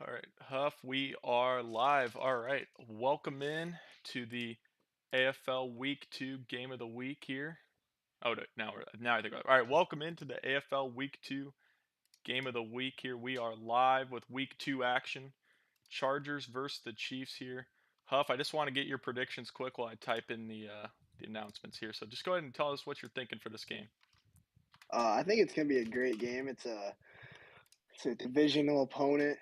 All right, Huff, we are live. All right, welcome in to the AFL Week 2 Game of the Week here. Oh, no, now I think. All right, welcome into the AFL Week 2 Game of the Week here. We are live with Week 2 action. Chargers versus the Chiefs here. Huff, I just want to get your predictions quick while I type in the announcements here. So just go ahead and tell us what you're thinking for this game. I think it's gonna be a great game. It's a divisional opponent.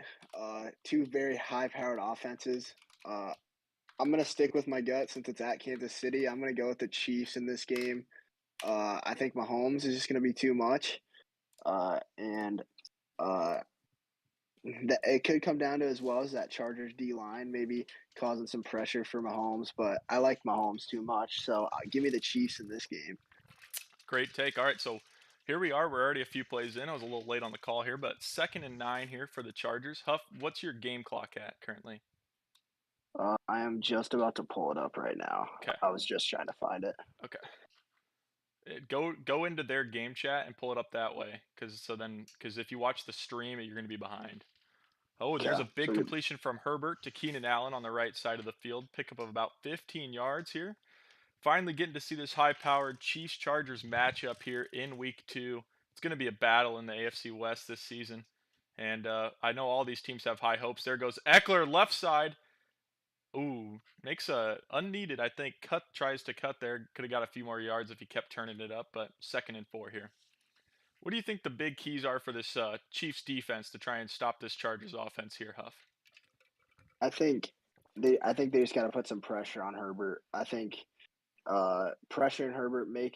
Two very high-powered offenses. I'm gonna stick with my gut since it's at Kansas City. I'm gonna go with the Chiefs in this game. I think Mahomes is just gonna be too much, and it could come down to as well as that Chargers D line maybe causing some pressure for Mahomes. But I like Mahomes too much, so give me the Chiefs in this game. Great take. All right, so here we are. We're already a few plays in. I was a little late on the call here, but 2nd and 9 here for the Chargers. Huff, what's your game clock at currently? I am just about to pull it up right now. Okay. I was just trying to find it. Okay. Go into their game chat and pull it up that way, because if you watch the stream, you're going to be behind. Oh, there's Okay, a big so completion from Herbert to Keenan Allen on the right side of the field. Pickup of about 15 yards here. Finally getting to see this high-powered Chiefs-Chargers matchup here in Week 2. It's going to be a battle in the AFC West this season. And I know all these teams have high hopes. There goes Eckler, left side. Ooh, makes a unneeded, I think, tries to cut there. Could have got a few more yards if he kept turning it up, but 2nd and 4 here. What do you think the big keys are for this Chiefs defense to try and stop this Chargers offense here, Huff? I think they just got to put some pressure on Herbert. I think pressure on Herbert make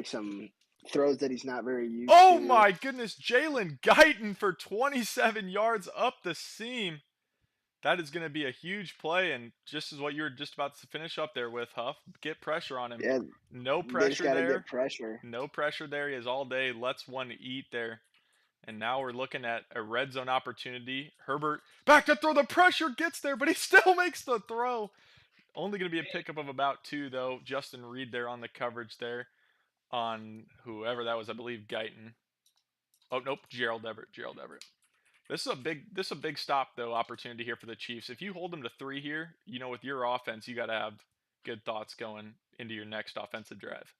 some throws that he's not very used Oh to. my goodness, Jalen Guyton for 27 yards up the seam. That is going to be a huge play, and just as what you were just about to finish up there with, Huff. Get pressure on him. Yeah, No they just pressure got to get there. pressure. No pressure there. He has all day. Lets one eat there. And now we're looking at a red zone opportunity. Herbert back to throw. The pressure gets there, but he still makes the throw. Only going to be a pickup of about 2, though. Justin Reed there on the coverage there on whoever that was. I believe Guyton. Oh, nope. Gerald Everett. Gerald Everett. This is a big stop though opportunity here for the Chiefs. If you hold them to 3 here, with your offense, you got to have good thoughts going into your next offensive drive.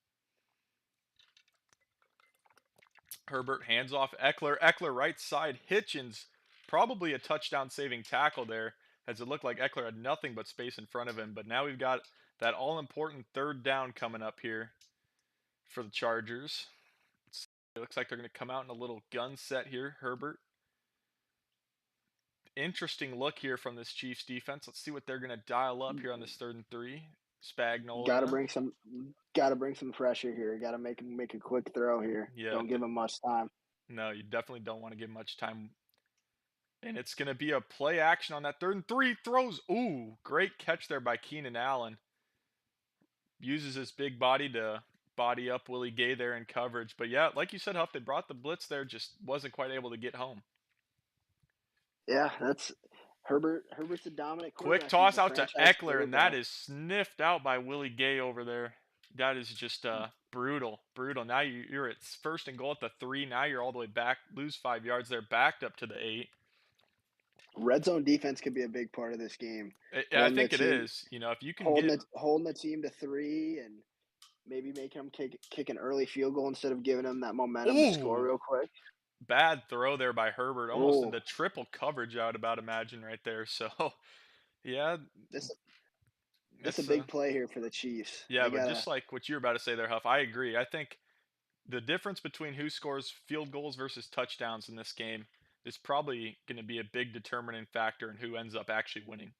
Herbert hands off Eckler. Eckler right side. Hitchens probably a touchdown saving tackle there, as it looked like Eckler had nothing but space in front of him. But now we've got that all important 3rd down coming up here for the Chargers. It looks like they're going to come out in a little gun set here. Herbert. Interesting look here from this Chiefs defense. Let's see what they're going to dial up here on this 3rd and 3. Got to Spagnolia. bring some got to bring some pressure here. Got to make a quick throw here. Yeah, Don't give him much time. no, you definitely don't want to give much time. And it's going to be a play action on that 3rd and 3. Throws. Ooh, great catch there by Keenan Allen. Uses his big body to body up Willie Gay there in coverage. But yeah, like you said, Huff, they brought the blitz there, just wasn't quite able to get home. Yeah, that's Herbert. Herbert's a dominant Quick quarterback. He's toss a out to franchise Eckler, and that quarterback. is sniffed out by Willie Gay over there. That is just brutal, brutal. Now you're at 1st and goal at the 3. Now you're all the way back, lose 5 yards there, backed up to the 8. Red zone defense could be a big part of this game. I Holding the think it team, is. If you can get holding the team to 3 and maybe make him kick an early field goal instead of giving him that momentum to score ooh, real quick. bad throw there by Herbert, almost Oh, into triple coverage, I would about imagine right there. So yeah, this this a that's big play here for the Chiefs. yeah, They but gotta just like what you're about to say there, Huff, I agree. I think the difference between who scores field goals versus touchdowns in this game is probably going to be a big determining factor in who ends up actually winning.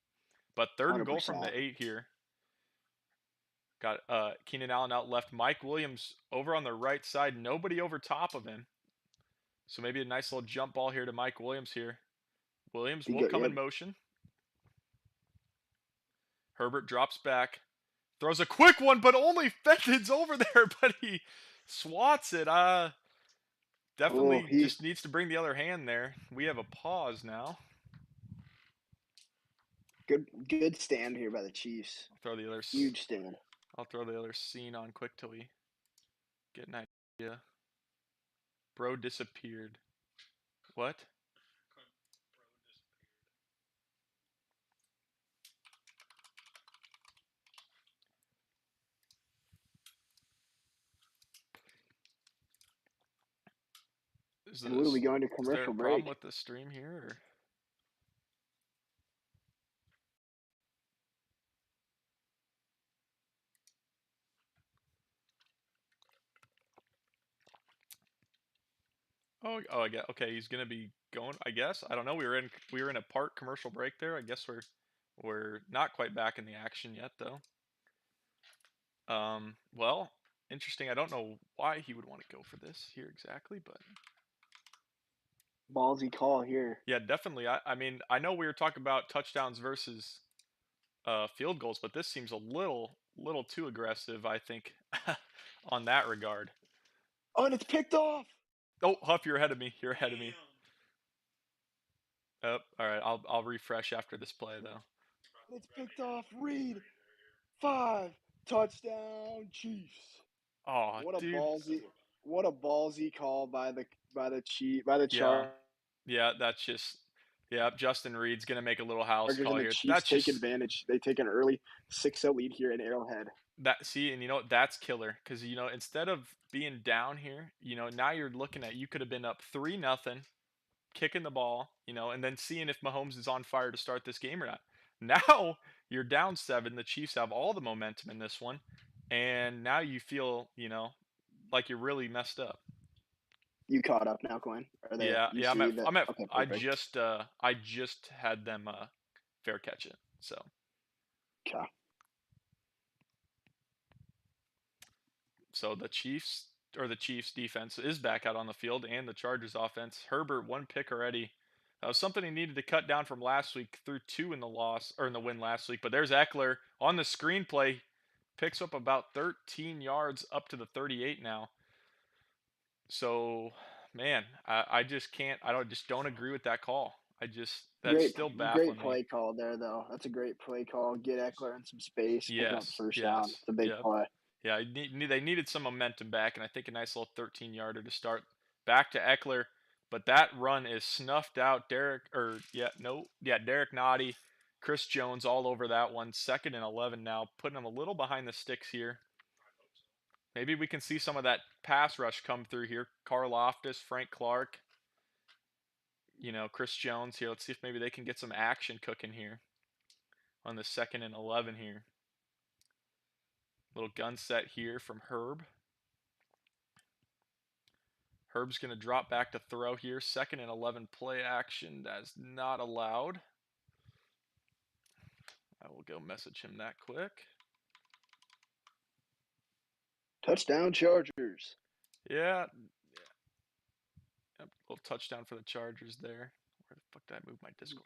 But 3rd and goal from 100%. the 8 here. Got Keenan Allen out left. Mike Williams over on the right side. Nobody over top of him. So maybe a nice little jump ball here to Mike Williams here. Williams You will go, come yeah. in motion. Herbert drops back. Throws a quick one, but only Fenton's over there, but he swats it. Oh, Definitely just needs to bring the other hand there. We have a pause now. good stand here by the Chiefs. I'll throw the other. Huge stand. I'll throw the other scene on quick till we get an idea. Bro disappeared. What? Is And what are we this going to is there a commercial problem break? with the stream here? Or? Oh, I get. Okay, he's gonna be going. I guess I don't know. We were in a part commercial break there. I guess we're not quite back in the action yet though. Well, interesting. I don't know why he would want to go for this here exactly, but Ballsy call here. yeah, definitely. I mean, I know we were talking about touchdowns versus field goals, but this seems a little too aggressive, I think, on that regard. Oh, and it's picked off. Oh, Huff, you're ahead of me. You're ahead of me. Oh, all right. I'll refresh after this play though. It's picked off. Reed, 5, touchdown Chiefs. Oh, What a dude. ballsy, what a ballsy call by the Yeah, Chargers, yeah. That's just yeah. Justin Reed's gonna make a little house and call the here. Chiefs That's take just advantage. They take an early 6-0 lead here in Arrowhead. that. See, and you know what? That's killer because instead of being down here, now you're looking at you could have been up 3-0, kicking the ball, and then seeing if Mahomes is on fire to start this game or not. Now you're down 7. The Chiefs have all the momentum in this one, and now you feel, like you're really messed up. You caught up now, Quinn? Or the Yeah, you yeah. see that? Okay, perfect. I just had them fair catch it. Okay. So the Chiefs defense is back out on the field, and the Chargers offense. Herbert, one pick already. That was something he needed to cut down from last week. Threw two in the loss or in the win last week. But there's Eckler on the screenplay, picks up about 13 yards up to the 38 now. So, man, I just can't. I don't just don't agree with that call. That's Great, still great baffling me. play call there, though. That's a great play call. Get Eckler in some space, pick him up the Yes, first down. yes, It's a big yeah. play. Yeah, they needed some momentum back, and I think a nice little 13-yarder to start. Back to Eckler, but that run is snuffed out. Derek Nottie, Chris Jones all over that one. 2nd and 11 now, putting them a little behind the sticks here. Maybe we can see some of that pass rush come through here. Carl Loftus, Frank Clark, Chris Jones here. Let's see if maybe they can get some action cooking here on the 2nd and 11 here. Little gun set here from Herb. Herb's going to drop back to throw here. 2nd and 11 play action. That's not allowed. I will go message him that quick. Touchdown, Chargers. Yeah. Yep, little touchdown for the Chargers there. Where the fuck did I move my Discord?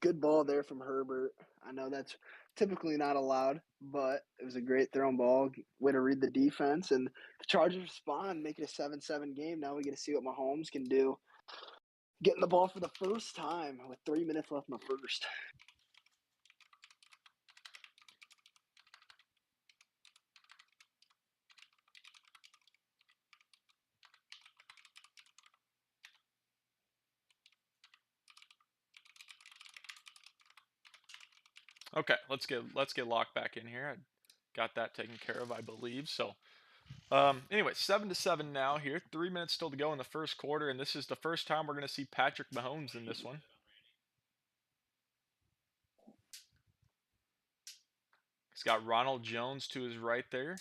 Good ball there from Herbert. I know that's typically not allowed, but it was a great thrown ball. Way to read the defense, and the Chargers respond, make it a 7-7 game. Now we get to see what Mahomes can do. Getting the ball for the first time with 3 minutes left in the first. Okay, let's get locked back in here. I got that taken care of, I believe. So, anyway, 7-7 now here. 3 minutes still to go in the first quarter, and this is the first time we're going to see Patrick Mahomes in this one. He's got Ronald Jones to his right there.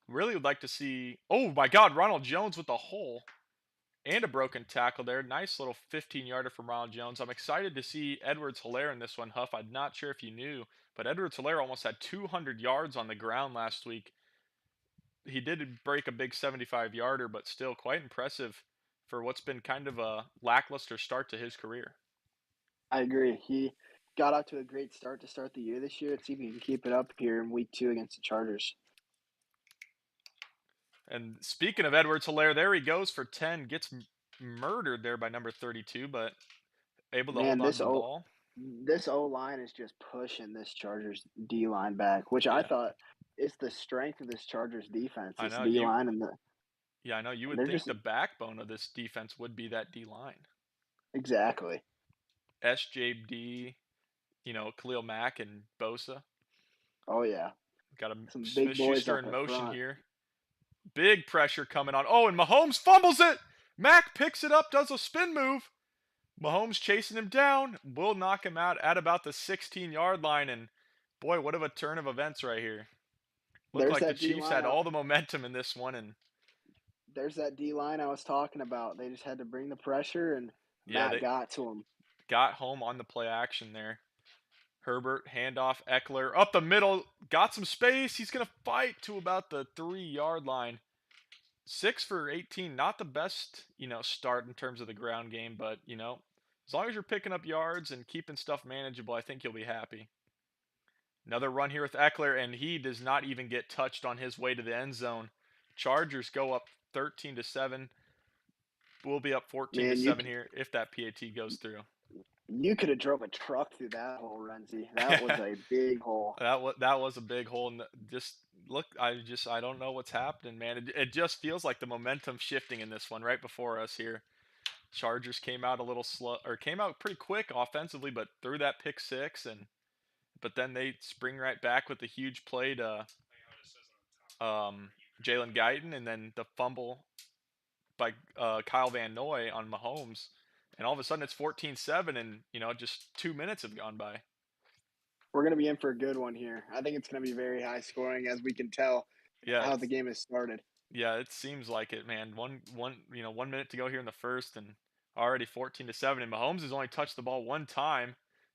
Really would like to see. Oh my God, Ronald Jones with a hole and a broken tackle there. Nice little 15-yarder from Ronald Jones. I'm excited to see Edwards-Helaire in this one, Huff. I'm not sure if you knew, but Edwards-Helaire almost had 200 yards on the ground last week. He did break a big 75-yarder, but still quite impressive for what's been kind of a lackluster start to his career. I agree. He got out to a great start to start the year this year. Let's see if he can keep it up here in week 2 against the Chargers. And speaking of Edwards-Helaire, there he goes for 10. Gets murdered there by number 32, but able to hold Man, on to the ball. this O line is just pushing this Chargers D line back, which I Yeah, thought is the strength of this Chargers defense. I This know D you. line Yeah, I know you and would they're think just the backbone of this defense would be that D line. exactly. SJD, Khalil Mack and Bosa. Oh yeah, Got a some Smith big boys Schuster up in at motion front. here. Big pressure coming on. Oh, and Mahomes fumbles it. Mack picks it up, does a spin move. Mahomes chasing him down. Will knock him out at about the 16-yard line. And boy, what of a turn of events right here. Looked There's like the that D Chiefs line. had all the momentum in this one. And There's that D line I was talking about. They just had to bring the pressure, and yeah, Matt they got to him. got home on the play action there. Herbert, handoff, Eckler, up the middle, got some space. He's going to fight to about the 3-yard line. 6 for 18, not the best, start in terms of the ground game, but, as long as you're picking up yards and keeping stuff manageable, I think you'll be happy. Another run here with Eckler, and he does not even get touched on his way to the end zone. Chargers go up 13-7. We'll be up 14 to Man, 7 here if that PAT goes through. you could have drove a truck through that hole, Renzi. That was a big hole. That was a big hole. And just look, I don't know what's happening, man. It just feels like the momentum shifting in this one right before us here. Chargers came out a little slow, or came out pretty quick offensively, but threw that pick six, and but then they spring right back with the huge play to Jalen Guyton, and then the fumble by Kyle Van Noy on Mahomes, and all of a sudden it's 14-7, and just 2 minutes have gone by. We're going to be in for a good one here. I think it's going to be very high scoring, as we can tell Yeah, how the game has started. yeah, it seems like it, man. 1 minute to go here in the first, and already 14-7. And Mahomes has only touched the ball one time,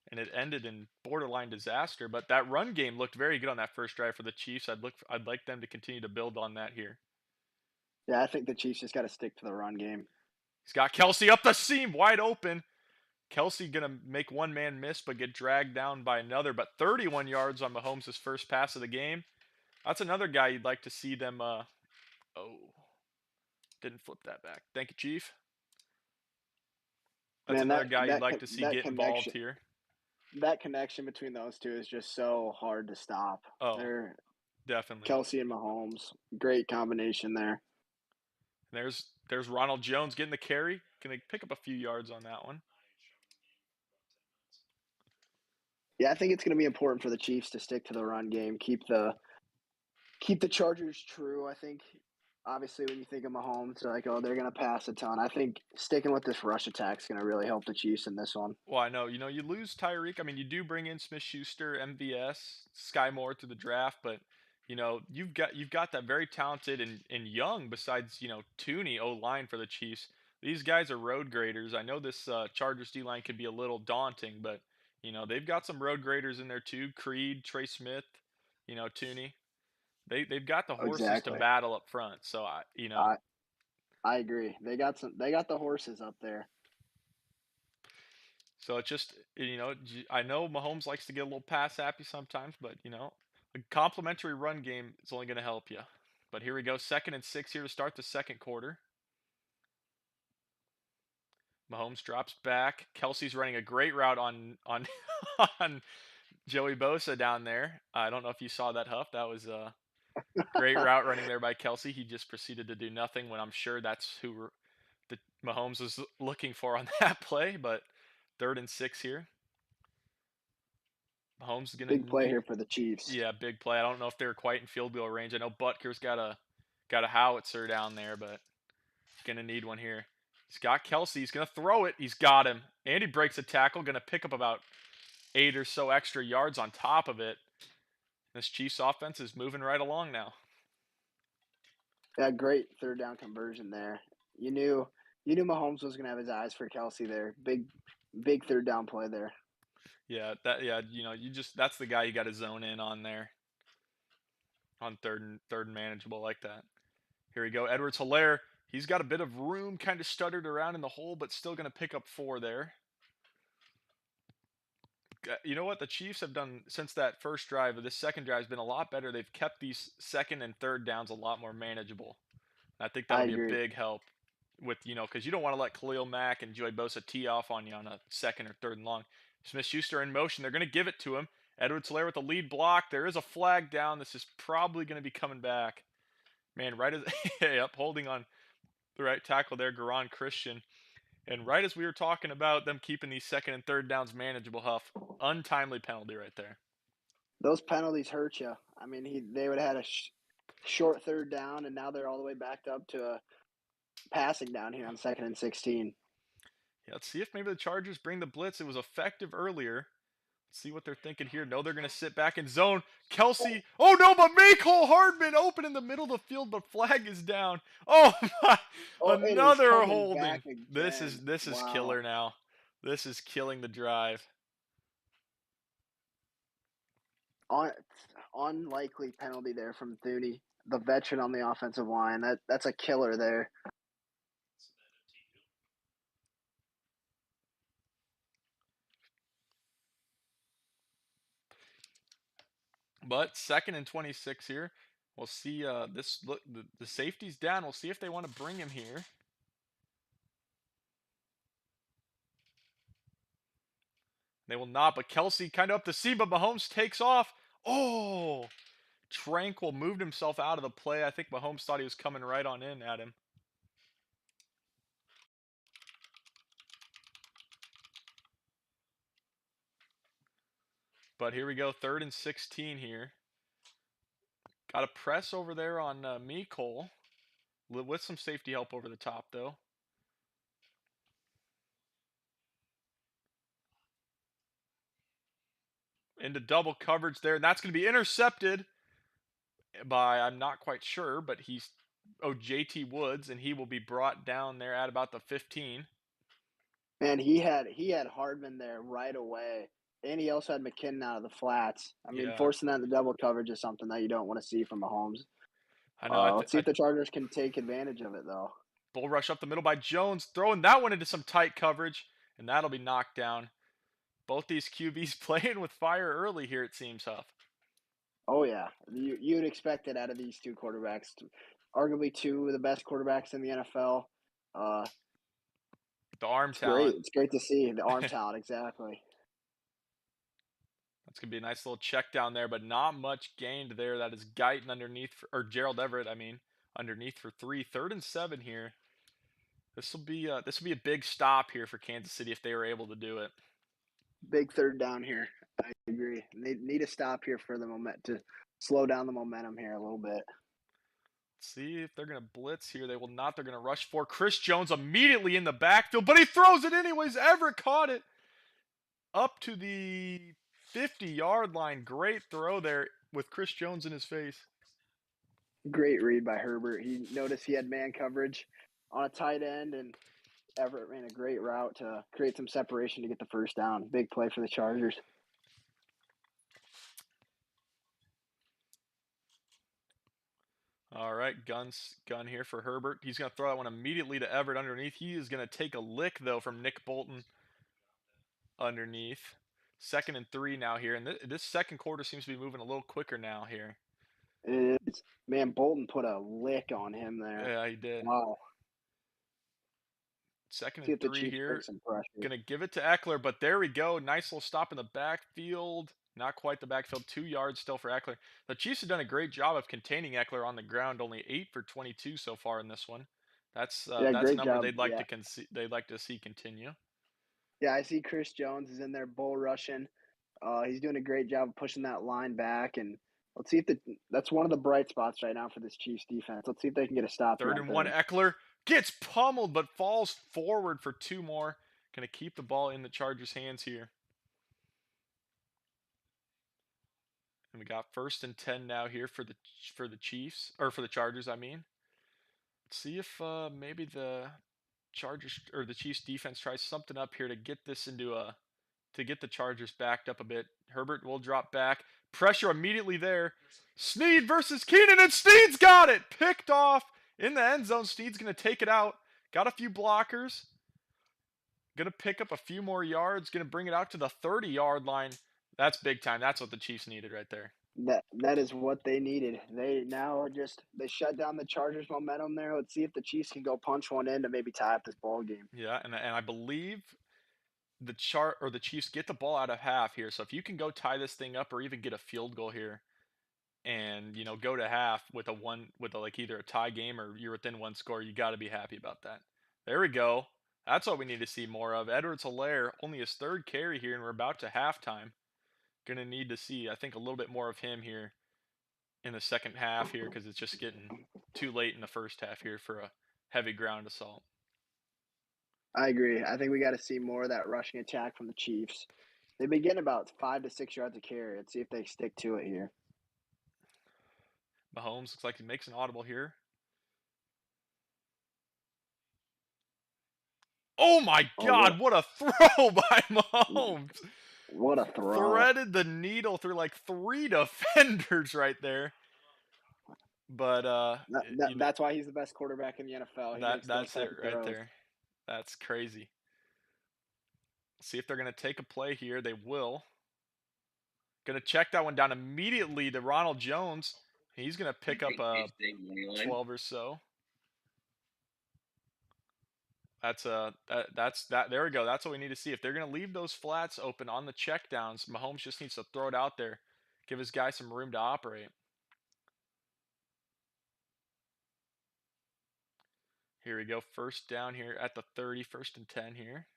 and it ended in borderline disaster. But that run game looked very good on that first drive for the Chiefs. I'd like them to continue to build on that here. Yeah, I think the Chiefs just got to stick to the run game. He's got Kelsey up the seam, wide open. Kelsey gonna make one man miss, but get dragged down by another. But 31 yards on Mahomes' first pass of the game. That's another guy you'd like to see them. Oh, didn't flip that back. Thank you, Chief. That's Man, another guy you'd like to see that get involved connection here. that connection between those two is just so hard to stop. Oh, They're definitely. Kelsey and Mahomes, great combination there. There's Ronald Jones getting the carry. Can they pick up a few yards on that one? Yeah, I think it's going to be important for the Chiefs to stick to the run game, keep the Chargers true. I think obviously when you think of Mahomes, like, oh, they're going to pass a ton. I think sticking with this rush attack is going to really help the Chiefs in this one. Well, I know. You lose Tyreek. I mean, you do bring in Smith-Schuster, MVS, Sky Moore through the draft, but you've got that very talented and young, besides Tooney O line for the Chiefs. These guys are road graders. I know this Chargers D line could be a little daunting, but they've got some road graders in there too. Creed, Trey Smith, Tooney. They've got the horses to Exactly. battle up front. So I you know I I agree. They got the horses up there. So it's just, I know Mahomes likes to get a little pass happy sometimes, but a complimentary run game is only going to help you. But here we go, 2nd and 6 here to start the second quarter. Mahomes drops back. Kelsey's running a great route on on Joey Bosa down there. I don't know if you saw that, Huff. That was a great route running there by Kelsey. He just proceeded to do nothing when I'm sure that's who the Mahomes was looking for on that play. But 3rd and 6 here. Mahomes is gonna Big play need, here for the Chiefs. yeah, big play. I don't know if they're quite in field goal range. I know Butker's got a howitzer down there, but gonna need one here. He's got Kelsey. He's gonna throw it. He's got him, and he breaks a tackle. Gonna pick up about 8 or so extra yards on top of it. This Chiefs offense is moving right along now. Yeah, great third down conversion there. You knew you knew Mahomes was going to have his eyes for Kelsey there. Big third down play there. That's the guy you got to zone in on there on third and manageable like that. Here we go. Edwards Hilaire. He's got a bit of room, kind of stuttered around in the hole, but still going to pick up 4 there. You know what the Chiefs have done since that first drive? This second drive has been a lot better. They've kept these second and third downs a lot more manageable. I think I that'll be a agree. big help with, because you don't want to let Khalil Mack and Joey Bosa tee off on you on a second or third and long. Smith Schuster in motion. They're going to give it to him. Edwards Hilaire with the lead block. There is a flag down. This is probably going to be coming back. Man, right as yep, holding on the right tackle there, Garon Christian. And right as we were talking about them keeping these second and third downs manageable, Huff, untimely penalty right there. Those penalties hurt you. I mean, they would have had short third down, and now they're all the way backed up to a passing down here on 2nd and 16. Yeah, let's see if maybe the Chargers bring the blitz. It was effective earlier. Let's see what they're thinking here. No, they're going to sit back in zone. Kelsey. Oh no, but Cole Hardman open in the middle of the field, but flag is down. Oh my! Oh, it is Another coming back holding. This is again. this is Wow. killer now. This is killing the drive. Un- Unlikely penalty there from Thuney, the veteran on the offensive line. That's a killer there. But 2nd and 26 here. We'll see. This look the safety's down. We'll see if they want to bring him here. They will not. But Kelsey kind of up the seam, but Mahomes takes off. Oh, Tranquil moved himself out of the play. I think Mahomes thought he was coming right on in at him. But here we go, 3rd and 16 here. Got a press over there on Cole with some safety help over the top though. Into double coverage there, and that's going to be intercepted by, I'm not quite sure, but he's, oh, JT Woods, and he will be brought down there at about the 15. And he had Hardman there right away. And he also had McKinnon out of the flats. I mean, Yeah, forcing that into double coverage is something that you don't want to see from Mahomes. I know. Let's see if the Chargers can take advantage of it, though. Bull rush up the middle by Jones, throwing that one into some tight coverage, and that'll be knocked down. Both these QBs playing with fire early here, it seems, Huff. Oh yeah, you'd expect it out of these two quarterbacks, arguably two of the best quarterbacks in the NFL. Uh, The arm it's great. talent. It's great to see the arm talent. Exactly. That's going to be a nice little check down there, but not much gained there. That is Guyton underneath, or Gerald Everett, I mean, underneath for 3. 3rd and 7 here. This will be a big stop here for Kansas City if they were able to do it. Big third down here. I agree. Need to stop here for the moment to slow down the momentum here a little bit. See if they're going to blitz here. They will not. They're going to rush for Chris Jones immediately in the backfield, but he throws it anyways. Everett caught it up to the 50-yard line. Great throw there with Chris Jones in his face. Great read by Herbert. He noticed he had man coverage on a tight end, and Everett ran a great route to create some separation to get the first down. Big play for the Chargers. All right, gun here for Herbert. He's going to throw that one immediately to Everett underneath. He is going to take a lick, though, from Nick Bolton underneath. 2nd and 3 now here. And this second quarter seems to be moving a little quicker now here. Man, Bolton put a lick on him there. Yeah, he did. Wow. Second See and if the three Chiefs bring here. some pressure. Going to give it to Eckler, but there we go. Nice little stop in the backfield. Not quite the backfield. 2 yards still for Eckler. The Chiefs have done a great job of containing Eckler on the ground. Only 8 for 22 so far in this one. Yeah, That's a great number job. Yeah, they'd like to see continue. yeah. I see Chris Jones is in there bull rushing. He's doing a great job of pushing that line back, and let's see if that's one of the bright spots right now for this Chiefs defense. Let's see if they can get a stop here Third on and one, third. Eckler gets pummeled but falls forward for 2 more. Going to keep the ball in the Chargers' hands here. And we got 1st and 10 now here for the Chiefs, or for the Chargers, I mean. Let's see if maybe the Chargers or the Chiefs defense tries something up here to get this into a to get the Chargers backed up a bit. Herbert will drop back. Pressure immediately there. Snead versus Keenan, and Snead's got it. Picked off in the end zone. Snead's going to take it out. Got a few blockers. Going to pick up a few more yards. Going to bring it out to the 30-yard line. That's big time. That's what the Chiefs needed right there. That is what they needed. They now are just they shut down the Chargers' momentum there. Let's see if the Chiefs can go punch one in to maybe tie up this ball game. Yeah, and I believe the Chiefs get the ball out of half here. So if you can go tie this thing up or even get a field goal here, and go to half with like either a tie game or you're within 1 score, you got to be happy about that. There we go. That's what we need to see more of. Edwards-Helaire, only his 3rd carry here, and we're about to halftime. Gonna need to see, I think, a little bit more of him here. in the second half here because it's just getting too late in the first half here for a heavy ground assault. I agree. I think we got to see more of that rushing attack from the Chiefs. They've been getting about 5 to 6 yards a carry. Let's see if they stick to it here. Mahomes looks like he makes an audible here. Oh my Oh, God, what a throw by Mahomes! what a throw! Threaded the needle through like 3 defenders right there. But That's why he's the best quarterback in the NFL. He makes those that's it type of right throws. there. That's crazy. See if they're going to take a play here. They will. Going to check that one down immediately to Ronald Jones. He's going to You pick up take a K-State money line. 12 or so. That's there we go. That's what we need to see. If they're going to leave those flats open on the checkdowns, Mahomes just needs to throw it out there. Give his guy some room to operate. Here we go. First down here at the 30, 1st and 10 here.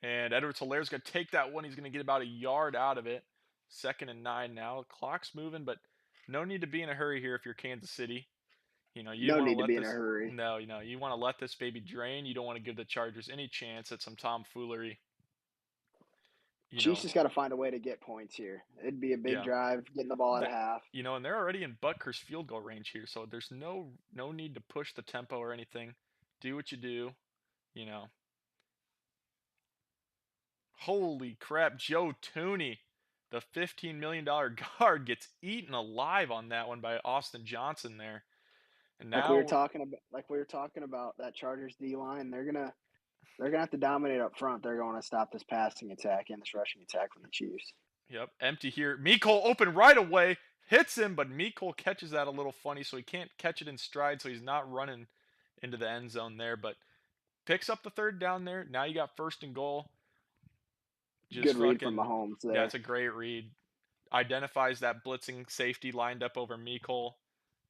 And Edwards-Hilaire's going to take that one. He's going to get about a yard out of it. 2nd and 9 now. Clock's moving, but no need to be in a hurry here if you're Kansas City. You No want to need to let be in a this hurry. no, you want to let this baby drain. You don't want to give the Chargers any chance at some tomfoolery. You Chiefs know, just got to find a way to get points here. It'd be a big yeah. drive, getting the ball at The, half. and they're already in Butker's field goal range here, so there's no need to push the tempo or anything. Do what you do, you know. Holy crap, Joe Tooney, the $15 million guard, gets eaten alive on that one by Austin Johnson there. And now, Like we were talking about that Chargers D line, they're gonna have to dominate up front. They're going to stop this passing attack and this rushing attack from the Chiefs. yep, empty here. Mecole open right away, hits him, but Mecole catches that a little funny, so he can't catch it in stride, so he's not running into the end zone there, but picks up the 3rd down there. Now you got 1st and goal. Just Good read from fucking, Mahomes yeah, there. it's a great read. Identifies that blitzing safety lined up over Mecole,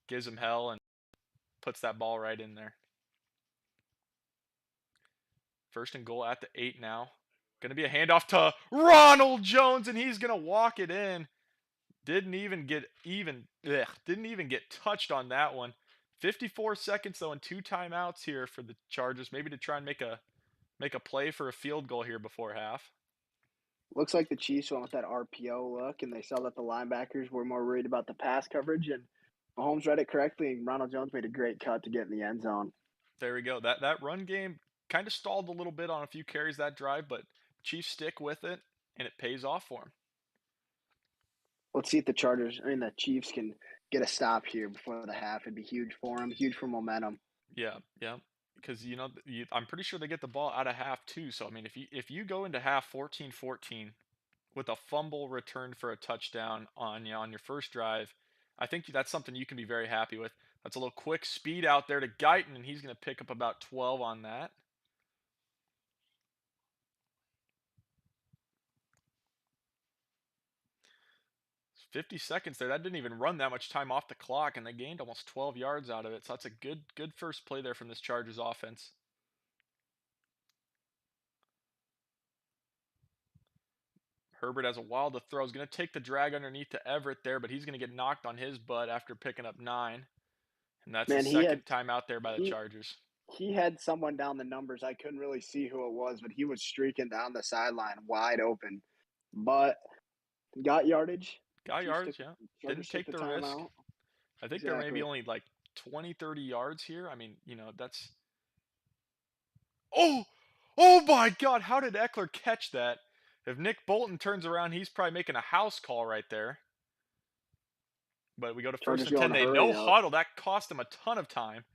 gives him hell, and puts that ball right in there. 1st and goal at the 8 now. Going to be a handoff to Ronald Jones, and he's going to walk it in. Didn't even get touched on that one. 54 seconds though, and 2 timeouts here for the Chargers, maybe to try and make a play for a field goal here before half. Looks like the Chiefs went with that RPO look, and they saw that the linebackers were more worried about the pass coverage, and Mahomes read it correctly, and Ronald Jones made a great cut to get in the end zone. There we go. That run game kind of stalled a little bit on a few carries that drive, but Chiefs stick with it, and it pays off for them. Let's see if the Chiefs can get a stop here before the half. It'd be huge for them, huge for momentum. Yeah, yeah. Because I'm pretty sure they get the ball out of half too. So I mean, if you go into half 14-14 with a fumble returned for a touchdown on your first drive, I think that's something you can be very happy with. That's a little quick speed out there to Guyton, and he's going to pick up about 12 on that. 50 seconds there. That didn't even run that much time off the clock, and they gained almost 12 yards out of it. So that's a good first play there from this Chargers offense. Herbert has a wild to throw. He's going to take the drag underneath to Everett there, but he's going to get knocked on his butt after picking up 9. And that's the Man, second time out there by the he Chargers. he had someone down the numbers. I couldn't really see who it was, but he was streaking down the sideline wide open. But got yardage. Got Chiefs yards, took, yeah. Didn't Chargers took take the the risk. timeout. I think there may be Exactly. only like 20, 30 yards here. I mean, that's. Oh! Oh my God! How did Eckler catch that? If Nick Bolton turns around, he's probably making a house call right there. But we go to 1st Chargers and 10. going They hurry no up. huddle. That cost him a ton of time.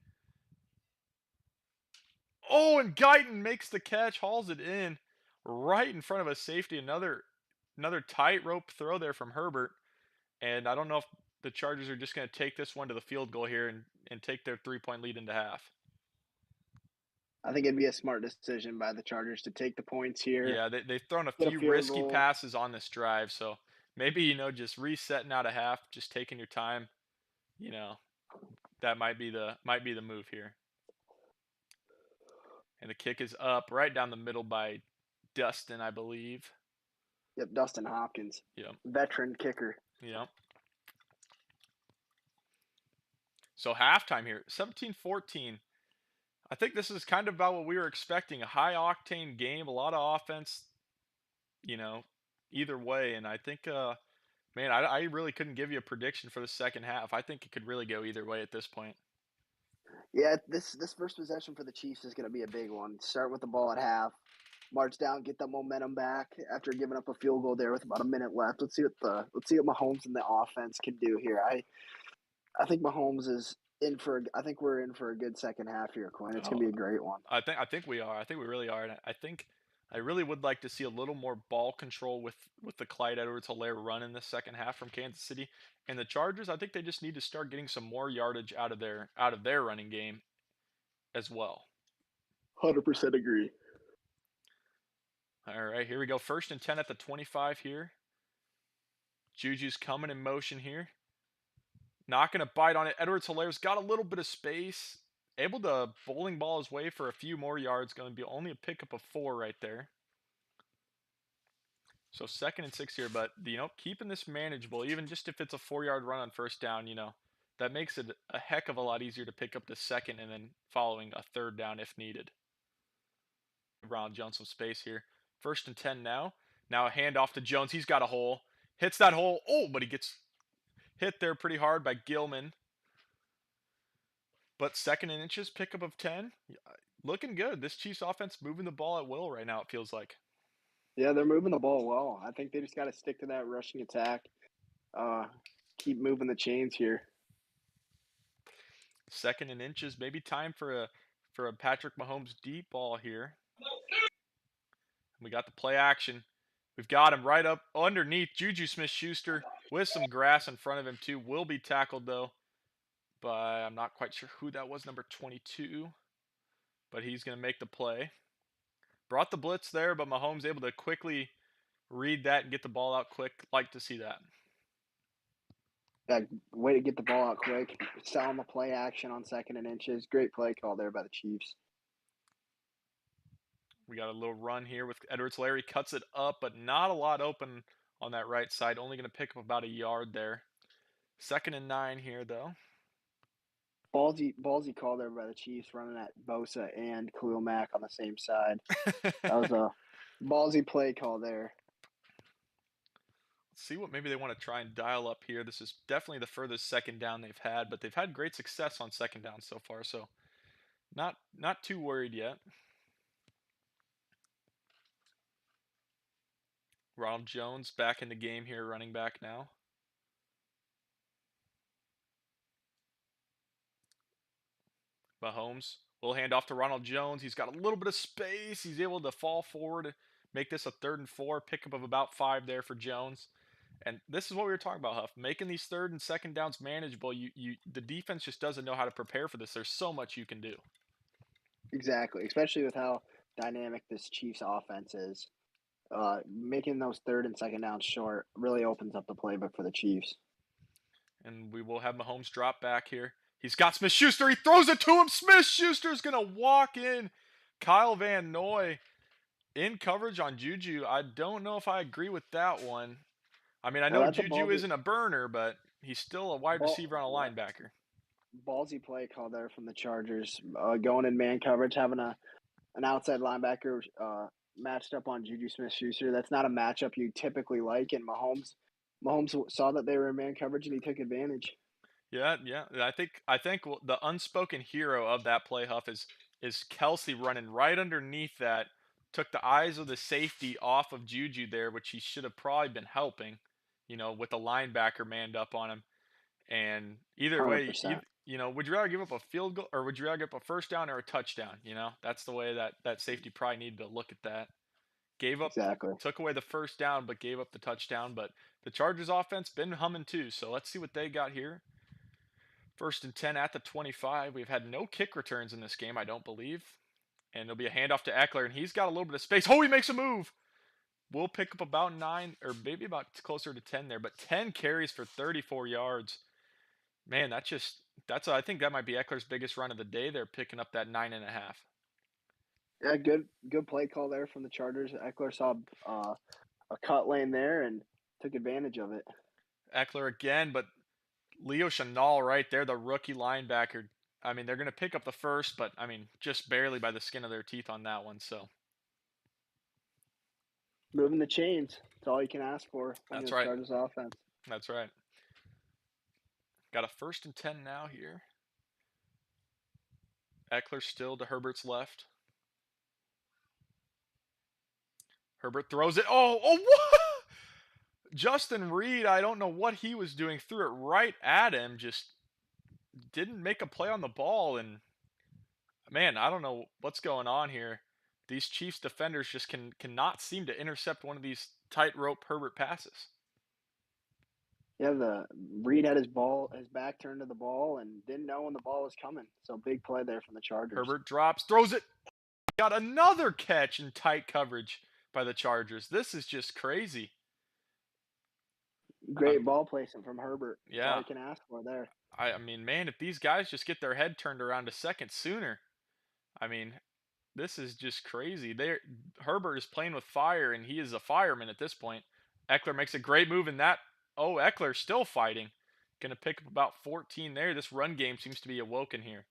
Oh, and Guyton makes the catch, hauls it in right in front of a safety. Another tightrope throw there from Herbert. And I don't know if the Chargers are just going to take this one to the field goal here and take their 3-point lead into half. I think it'd be a smart decision by the Chargers to take the points here, Yeah, they've thrown a get a few field risky goal. passes on this drive. So maybe, just resetting out of half, just taking your time, you know, that might be the move here. And the kick is up right down the middle by Dustin, I believe. Yep, Dustin Hopkins, Yep. veteran kicker. Yep. So halftime here, 17-14. I think this is kind of about what we were expecting. A high octane game, a lot of offense, you know, either way. And I think man, I really couldn't give you a prediction for the second half. I think it could really go either way at this point. Yeah, this first possession for the Chiefs is going to be a big one. Start with the ball at half, march down, get the momentum back after giving up a field goal there with about a minute left. Let's see what Mahomes and the offense can do here. I think Mahomes is in for. I think we're in for a good second half here, Quinn. It's going Oh, to be a great one. I think we are. I think we really are. And I think I really would like to see a little more ball control with the Clyde Edwards-Helaire run in the second half from Kansas City. And the Chargers, I think they just need to start getting some more yardage out of their running game as well. 100% agree. All right, here we go. First and 10 at the 25 here. Juju's coming in motion here. Not going to bite on it. Edwards-Hilaire's got a little bit of space. Able to bowling ball his way for a few more yards. Going to be only a pickup of 4 right there. So 2nd and 6 here, but keeping this manageable, even just if it's a 4-yard run on first down, that makes it a heck of a lot easier to pick up the second and then following a third down if needed. Ronald Jones some space here. 1st and 10 now. Now a handoff to Jones. He's got a hole. Hits that hole. Oh, but he gets hit there pretty hard by Gilman. But 2nd and inches, pickup of 10. Looking good. This Chiefs offense moving the ball at will right now, it feels like. Yeah, they're moving the ball well. I think they just got to stick to that rushing attack. Uh, keep moving the chains here. 2nd and inches. Maybe time for a Patrick Mahomes deep ball here. We got the play action. We've got him right up underneath Juju Smith-Schuster with some grass in front of him too. Will be tackled though, but I'm not quite sure who that was, number 22. But he's going to make the play. Brought the blitz there, but Mahomes able to quickly read that and get the ball out quick. Like to see that. That way to get the ball out quick. Selling the play action on 2nd and inches. Great play call there by the Chiefs. We got a little run here with Edwards-Helaire. Cuts it up, but not a lot open on that right side. Only going to pick up about a yard there. 2nd and 9 here, though. Ballsy call there by the Chiefs, running at Bosa and Khalil Mack on the same side. That was a ballsy play call there. See what maybe they want to try and dial up here. This is definitely the furthest second down they've had, but they've had great success on second down so far, so not too worried yet. Ronald Jones back in the game here, running back now. Mahomes will hand off to Ronald Jones. He's got a little bit of space. He's able to fall forward, make this a 3rd and 4, pickup of about 5 there for Jones. And this is what we were talking about, Huff. Making these third and second downs manageable. The defense just doesn't know how to prepare for this. There's so much you can do. Exactly, especially with how dynamic this Chiefs offense is. Making those 3rd and 2nd downs short really opens up the playbook for the Chiefs. And we will have Mahomes drop back here. He's got Smith-Schuster. He throws it to him. Smith-Schuster's going to walk in. Kyle Van Noy in coverage on Juju. I don't know if I agree with that one. I mean, I Now know that's a Juju isn't a burner, but he's still a wide receiver on a ball, linebacker. ballsy play call there from the Chargers, going in man coverage, having an outside linebacker matched up on Juju Smith-Schuster. That's not a matchup you typically like, and Mahomes saw that they were in man coverage and he took advantage. Yeah, yeah. I think the unspoken hero of that play, Huff, is Kelsey running right underneath that. Took the eyes of the safety off of Juju there, which he should have probably been helping, with the linebacker manned up on him. And either way, 100%. would you rather give up a field goal or would you rather give up a first down or a touchdown? That's the way that safety probably needed to look at that. Gave up, Exactly. took away the first down, but gave up the touchdown. But the Chargers offense been humming too. So let's see what they got here. 1st and 10 at the 25. We've had no kick returns in this game, I don't believe. And there'll be a handoff to Eckler, and he's got a little bit of space. Oh, he makes a move. We'll pick up about 9, or maybe about closer to 10 there, but 10 carries for 34 yards. Man, I think that might be Eckler's biggest run of the day. They're picking up that 9.5. Yeah, good play call there from the Chargers. Eckler saw a cut lane there and took advantage of it. Eckler again, but Leo Chenal right there, the rookie linebacker. I mean, they're going to pick up the first, but I mean, just barely by the skin of their teeth on that one. So Moving the chains. That's all you can ask for from that's this right. Chargers offense. That's right. Got a 1st and 10 now here. Eckler still to Herbert's left. Herbert throws it. Oh, what? Justin Reed, I don't know what he was doing. Threw it right at him. Just didn't make a play on the ball. And man, I don't know what's going on here. These Chiefs defenders just cannot seem to intercept one of these tightrope Herbert passes. Yeah, the Reed had his back turned to the ball and didn't know when the ball was coming. So big play there from the Chargers. Herbert drops, throws it. Got another catch in tight coverage by the Chargers. This is just crazy. Great ball placement from Herbert. That's all Yeah. you can ask for there. I mean, man, if these guys just get their head turned around a second sooner, I mean, this is just crazy. Herbert is playing with fire, and he is a fireman at this point. Eckler makes a great move in that. Oh, Eckler's still fighting. Going to pick up about 14 there. This run game seems to be awoken here.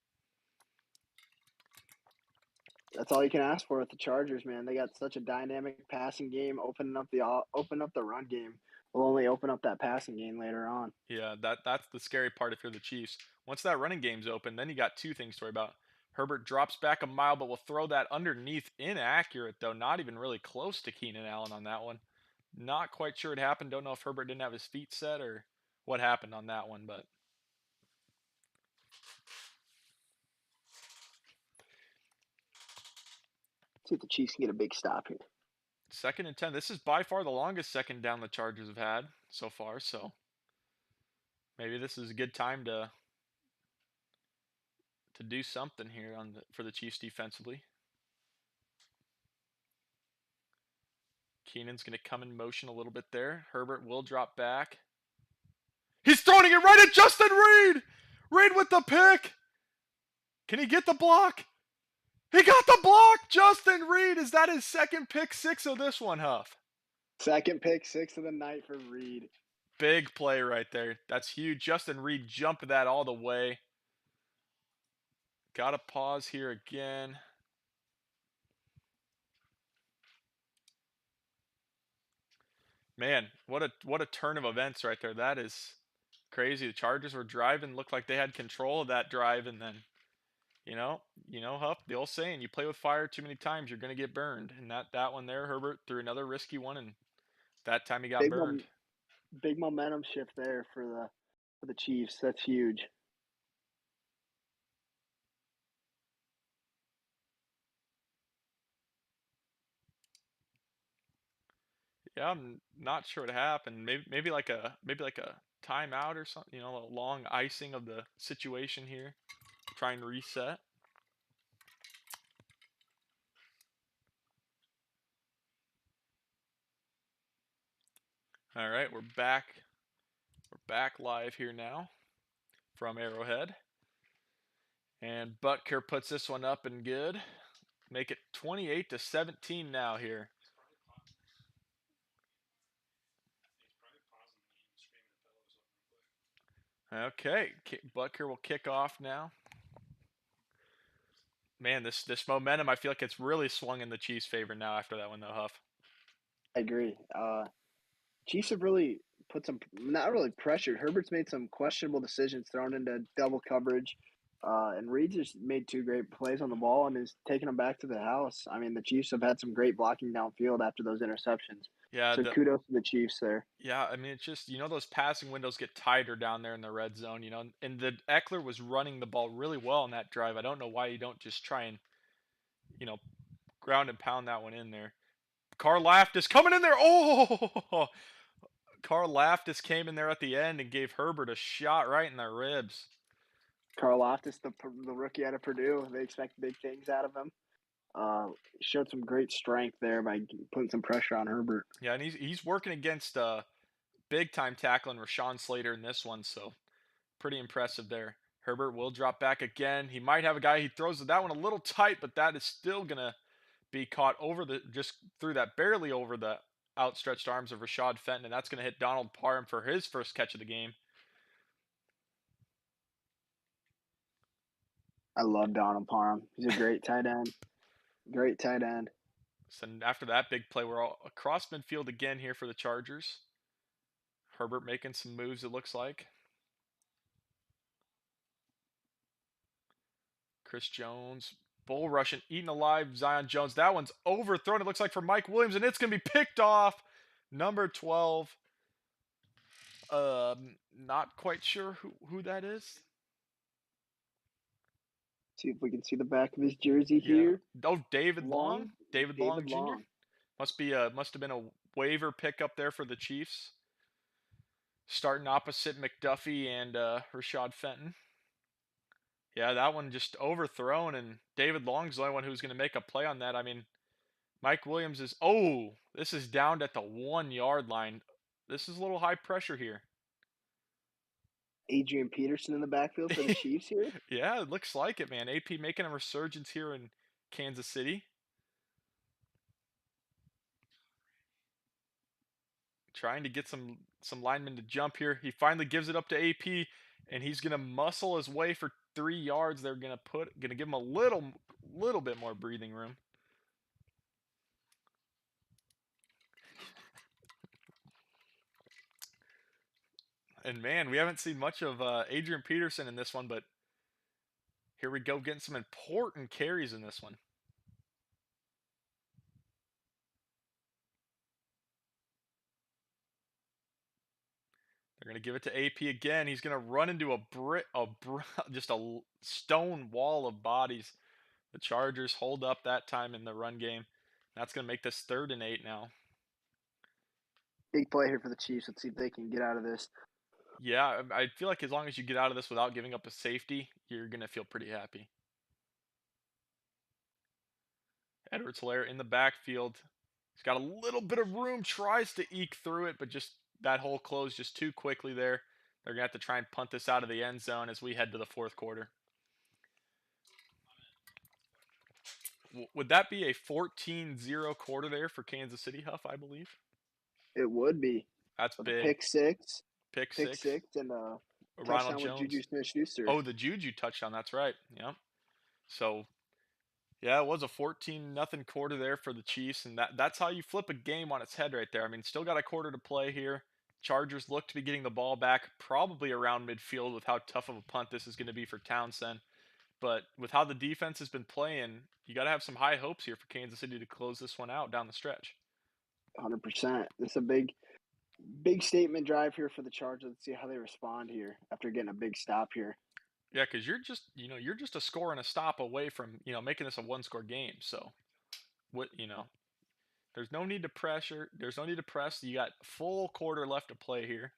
That's all you can ask for with the Chargers, man. They got such a dynamic passing game. Open up the run game will only open up that passing game later on. Yeah, that's the scary part if you're the Chiefs. Once that running game's open, then you got two things to worry about. Herbert drops back a mile, but will throw that underneath. Inaccurate, though. Not even really close to Keenan Allen on that one. Not quite sure what happened. Don't know if Herbert didn't have his feet set or what happened on that one, but See if the Chiefs can get a big stop here. 2nd and 10. This is by far the longest second down the Chargers have had so far, so maybe this is a good time to do something here for the Chiefs defensively. Keenan's going to come in motion a little bit there. Herbert will drop back. He's throwing it right at Justin Reed. Reed with the pick. Can he get the block? He got the block. Justin Reed. Is that his second pick six of this one, Huff? Second pick six of the night for Reed. Big play right there. That's huge. Justin Reed jumped that all the way. Got to pause here again. Man, what a turn of events right there. That is crazy. The Chargers were driving, looked like they had control of that drive, and then Huff, the old saying, you play with fire too many times, you're gonna get burned. And that one there, Herbert threw another risky one, and that time he got Big burned. big momentum shift there for the Chiefs. That's huge. Yeah, I'm not sure what happened. Maybe like a timeout or something. A long icing of the situation here. Trying to reset. All right, we're back. We're back live here now from Arrowhead. And Butker puts this one up and good. Make it 28-17 now here. Okay, Butker will kick off now. Man, this momentum, I feel like it's really swung in the Chiefs' favor now after that one, though, Huff. I agree. Chiefs have really put some not really pressured. Herbert's made some questionable decisions thrown into double coverage. And Reed just made two great plays on the ball and is taking them back to the house. I mean, the Chiefs have had some great blocking downfield after those interceptions. Yeah, So kudos to the Chiefs there. yeah. I mean, it's just those passing windows get tighter down there in the red zone. And the Eckler was running the ball really well on that drive. I don't know why you don't just try and you know ground and pound that one in there. Carl Laftis coming in there. Oh, Carl Laftis came in there at the end and gave Herbert a shot right in the ribs. Carl Loftus, the rookie out of Purdue, they expect big things out of him. Showed some great strength there by putting some pressure on Herbert. Yeah, and he's working against big time tackling Rashawn Slater in this one, so pretty impressive there. Herbert will drop back again. He might have a guy. He throws that one a little tight, but that is still gonna be caught over just through that, barely over the outstretched arms of Rashad Fenton, and that's going to hit Donald Parham for his first catch of the game. I love Donald Parham. He's a great tight end. Great tight end. So after that big play, we're all across midfield again here for the Chargers. Herbert making some moves, it looks like. Chris Jones, bull rushing, eating alive Zion Jones. That one's overthrown, it looks like, for Mike Williams, and it's going to be picked off. Number 12. Not quite sure who that is. See if we can see the back of his jersey Yeah. here. Oh, David Long. Long. David Long David Jr. Long. Must have been a waiver pickup there for the Chiefs. Starting opposite McDuffie and Rashad Fenton. Yeah, that one just overthrown, and David Long's the only one who's going to make a play on that. I mean, Mike Williams is. Oh, this is down at the 1 yard line. This is a little high pressure here. Adrian Peterson in the backfield for the Chiefs here. Yeah, it looks like it, man. AP making a resurgence here in Kansas City. Trying to get some linemen to jump here. He finally gives it up to AP, and he's gonna muscle his way for 3 yards. They're gonna give him a little bit more breathing room. And man, we haven't seen much of Adrian Peterson in this one, but here we go, getting some important carries in this one. They're gonna give it to AP again. He's gonna run into just a stone wall of bodies. The Chargers hold up that time in the run game. That's gonna make this 3rd and 8 now. Big play here for the Chiefs. Let's see if they can get out of this. Yeah, I feel like as long as you get out of this without giving up a safety, you're gonna feel pretty happy. Edwards-Helaire in the backfield. He's got a little bit of room, tries to eke through it, but just that hole closed just too quickly there. They're gonna have to try and punt this out of the end zone as we head to the 4th quarter. Would that be a 14-0 quarter there for Kansas City, Huff, I believe? It would be That's with a big. Pick pick six. six, and a Ronald touchdown with Juju Jones. Smith-Schuster. Oh, the Juju touchdown. That's right. Yeah. So yeah, it was a 14-0 quarter there for the Chiefs, and that's how you flip a game on its head right there. I mean, still got a quarter to play here. Chargers look to be getting the ball back probably around midfield with how tough of a punt this is going to be for Townsend. But with how the defense has been playing, you got to have some high hopes here for Kansas City to close this one out down the stretch. 100%. This is a big statement drive here for the Chargers. Let's see how they respond here after getting a big stop here. Yeah, because you're just a score and a stop away from making this a one-score game. So what there's no need to pressure. There's no need to press. You got full quarter left to play here.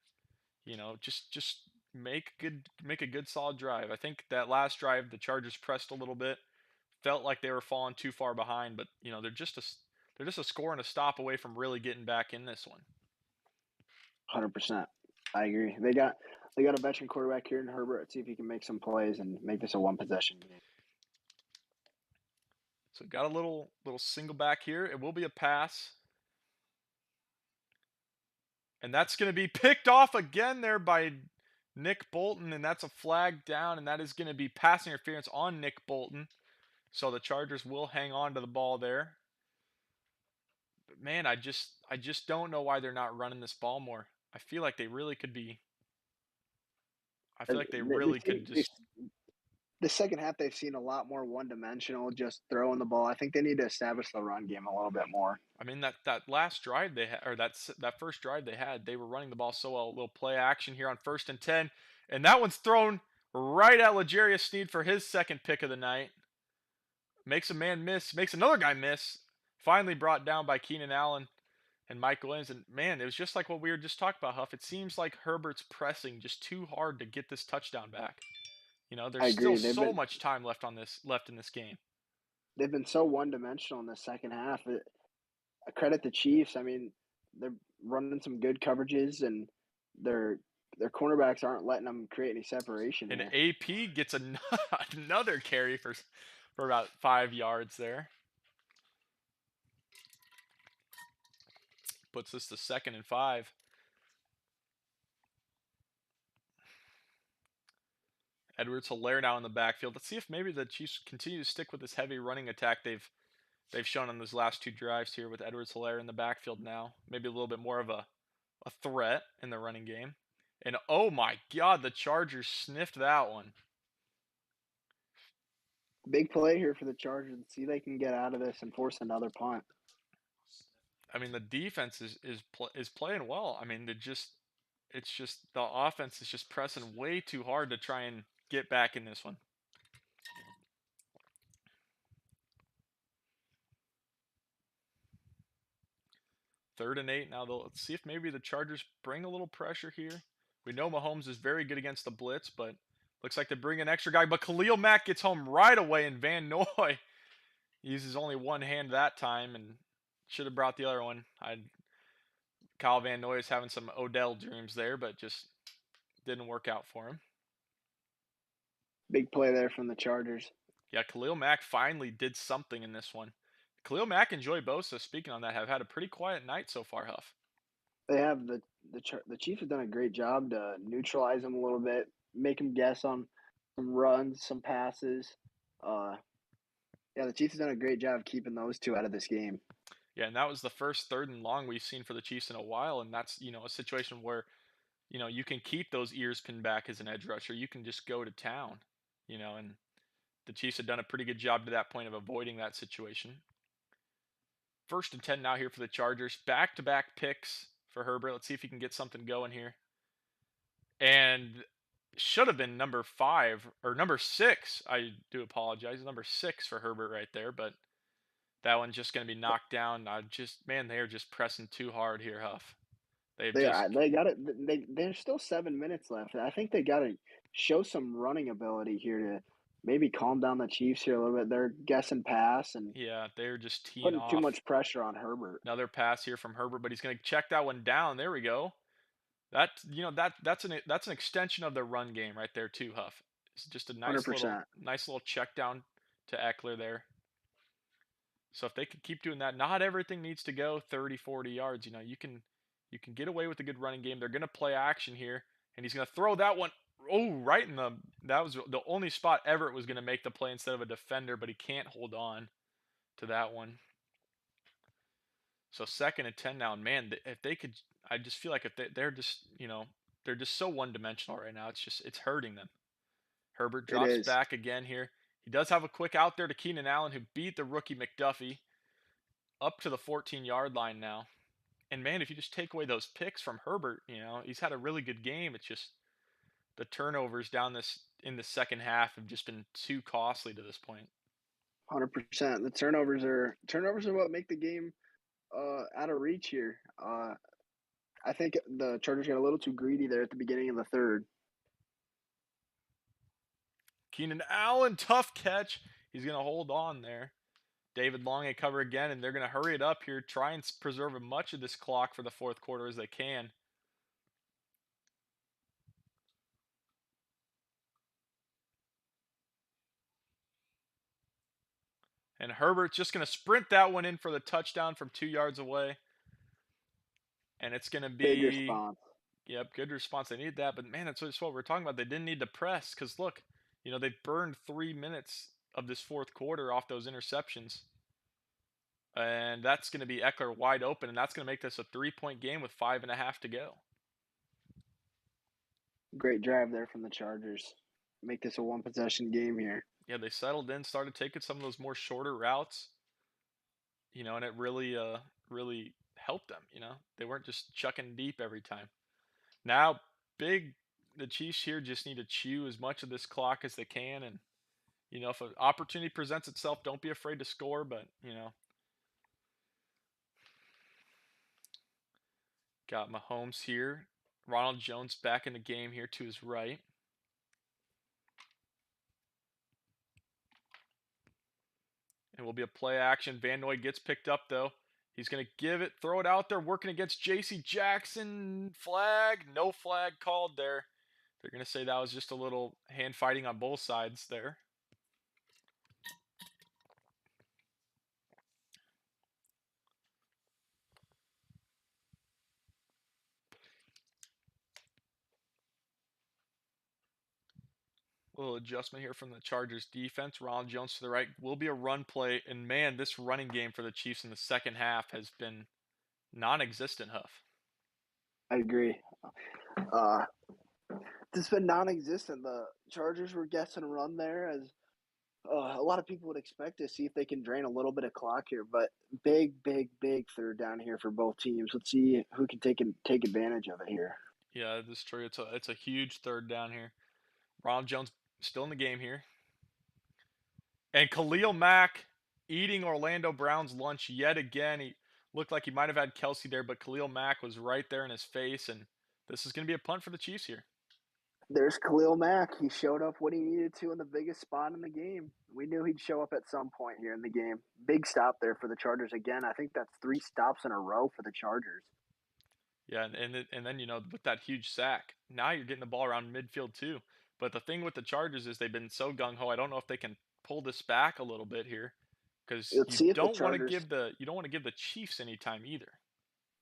Just make a good solid drive. I think that last drive the Chargers pressed a little bit, felt like they were falling too far behind, but they're just a score and a stop away from really getting back in this one. 100%. I agree. They got a veteran quarterback here in Herbert. Let's see if he can make some plays and make this a one-possession game. So got a little single back here. It will be a pass. And that's going to be picked off again there by Nick Bolton, and that's a flag down, and that is going to be pass interference on Nick Bolton. So the Chargers will hang on to the ball there. But man, I just don't know why they're not running this ball more. I feel like they really could be. I feel like they really could just. The second half, they've seen a lot more one-dimensional, just throwing the ball. I think they need to establish the run game a little bit more. I mean that last drive they had, or that first drive they had, they were running the ball so well. A little play action here on 1st and 10, and that one's thrown right at L'Jarius Sneed for his second pick of the night. Makes a man miss, makes another guy miss. Finally brought down by Keenan Allen and Mike Williams. And man, it was just like what we were just talking about, Huff. It seems like Herbert's pressing just too hard to get this touchdown back. I There's still agree. so much time left in this game. They've been so one-dimensional in the second half. I credit the Chiefs. I mean, they're running some good coverages, and their cornerbacks aren't letting them create any separation And here. AP gets another carry for about 5 yards there. Puts this to 2nd and 5. Edwards-Helaire now in the backfield. Let's see if maybe the Chiefs continue to stick with this heavy running attack they've shown on those last 2 drives here with Edwards-Helaire in the backfield now. Maybe a little bit more of a threat in the running game. And oh my god, the Chargers sniffed that one. Big play here for the Chargers and see if they can get out of this and force another punt. I mean, the defense is playing well. I mean, it's just the offense is just pressing way too hard to try and get back in this one. 3rd and 8 now. Let's see if maybe the Chargers bring a little pressure here. We know Mahomes is very good against the blitz, but looks like they bring an extra guy. But Khalil Mack gets home right away, and Van Noy uses only one hand that time and should have brought the other one. Kyle Van Noy is having some Odell dreams there, but just didn't work out for him. Big play there from the Chargers. Yeah, Khalil Mack finally did something in this one. Khalil Mack and Joey Bosa, speaking on that, have had a pretty quiet night so far, Huff. They have the Chiefs have done a great job to neutralize them a little bit, make them guess on some runs, some passes. Yeah, the Chiefs have done a great job keeping those two out of this game. Yeah, and that was the first 3rd and long we've seen for the Chiefs in a while, and that's, a situation where, you can keep those ears pinned back as an edge rusher. You can just go to town, and the Chiefs have done a pretty good job to that point of avoiding that situation. 1st and 10 now here for the Chargers. Back-to-back picks for Herbert. Let's see if he can get something going here. And should have been number 5 or number 6. I do apologize. Number 6 for Herbert right there, but that one's just going to be knocked down. Man, they're just pressing too hard here, Huff. They've just They got it. There's still 7 minutes left. I think they got to show some running ability here to maybe calm down the Chiefs here a little bit. They're guessing pass and yeah, they're just teeing putting too off. much pressure on Herbert. Another pass here from Herbert, but he's going to check that one down. There we go. That's an extension of their run game right there too, Huff. It's just a 100%. nice little check down to Eckler there. So if they could keep doing that, not everything needs to go 30, 40 yards. You can get away with a good running game. They're going to play action here, and he's going to throw that one. Oh, right in the that was the only spot Everett was going to make the play instead of a defender, but he can't hold on to that one. So 2nd and 10 now, and man, if they could, I just feel like if they're just, they're just so one-dimensional right now. It's hurting them. Herbert It drops is. back again here. He does have a quick out there to Keenan Allen, who beat the rookie McDuffie up to the 14-yard line now. And man, if you just take away those picks from Herbert, he's had a really good game. It's just the turnovers down this in the second half have just been too costly to this point. 100%. The turnovers are what make the game out of reach here. I think the Chargers got a little too greedy there at the beginning of the third. Keenan Allen, tough catch. He's going to hold on there. David Long at cover again, and they're going to hurry it up here, try and preserve as much of this clock for the fourth quarter as they can. And Herbert's just going to sprint that one in for the touchdown from 2 yards away. And it's going to Big be, response. yep, good response. They need that. But man, that's what we're talking about. They didn't need to press because look, they burned 3 minutes of this fourth quarter off those interceptions. And that's going to be Eckler wide open. And that's going to make this a 3-point game with 5.5 to go. Great drive there from the Chargers. Make this a one possession game here. Yeah, they settled in, started taking some of those more shorter routes, and it really helped them. They weren't just chucking deep every time. Now, the Chiefs here just need to chew as much of this clock as they can, and if an opportunity presents itself, don't be afraid to score. But got Mahomes here, Ronald Jones back in the game here to his right. It will be a play action. Van Noy gets picked up, though. He's going to throw it out there, working against J.C. Jackson. Flag. No flag called there. They're going to say that was just a little hand fighting on both sides there. Little adjustment here from the Chargers defense. Ronald Jones to the right will be a run play. And man, this running game for the Chiefs in the second half has been non-existent, Huff. I agree. Uh, it's been non-existent. The Chargers were guessing a run there, as a lot of people would expect to see if they can drain a little bit of clock here. But big third down here for both teams. Let's see who can take advantage of it here. Yeah, this is true. It's a huge third down here. Ronald Jones still in the game here. And Khalil Mack eating Orlando Brown's lunch yet again. He looked like he might have had Kelsey there, but Khalil Mack was right there in his face. And this is going to be a punt for the Chiefs here. There's Khalil Mack. He showed up when he needed to in the biggest spot in the game. We knew he'd show up at some point here in the game. Big stop there for the Chargers again. I think that's 3 stops in a row for the Chargers. Yeah, and then with that huge sack, now you're getting the ball around midfield too. But the thing with the Chargers is they've been so gung ho. I don't know if they can pull this back a little bit here because Let's see if the Chargers. you don't want to give the Chiefs any time either.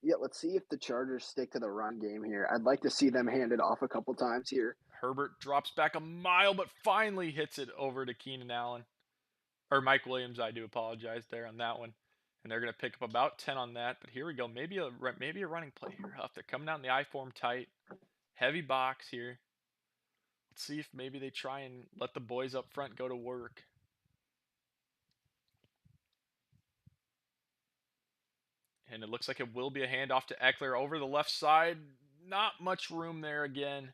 Yeah, let's see if the Chargers stick to the run game here. I'd like to see them hand it off a couple times here. Herbert drops back a mile, but finally hits it over to Keenan Allen or Mike Williams. I do apologize there on that one, and they're going to pick up about 10 on that. But here we go, maybe a running play here. Huff. They're coming out in the I form tight, heavy box here. Let's see if maybe they try and let the boys up front go to work. And it looks like it will be a handoff to Eckler over the left side. Not much room there again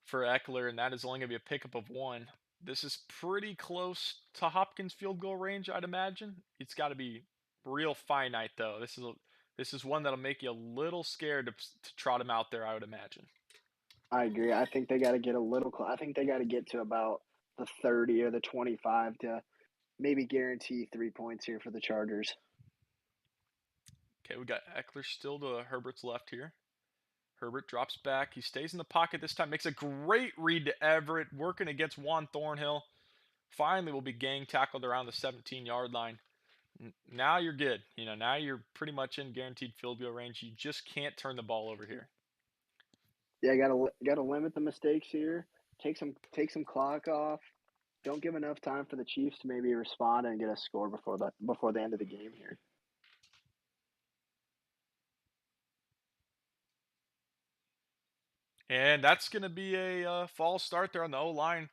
for Eckler, and that is only going to be a pickup of one. This is pretty close to Hopkins' field goal range, I'd imagine. It's got to be real finite, though. This is one that'll make you a little scared to trot him out there, I would imagine. I agree. I think they got to get a little. I think they got to get to about the 30 or the 25 to maybe guarantee 3 points here for the Chargers. Okay, we got Eckler still to Herbert's left here. Herbert drops back. He stays in the pocket this time. Makes a great read to Everett, working against Juan Thornhill. Finally, will be gang tackled around the 17-yard line. Now you're good. Now you're pretty much in guaranteed field goal range. You just can't turn the ball over here. Yeah, got to limit the mistakes here. Take some clock off. Don't give enough time for the Chiefs to maybe respond and get a score before the end of the game here. And that's going to be a false start there on the O-line.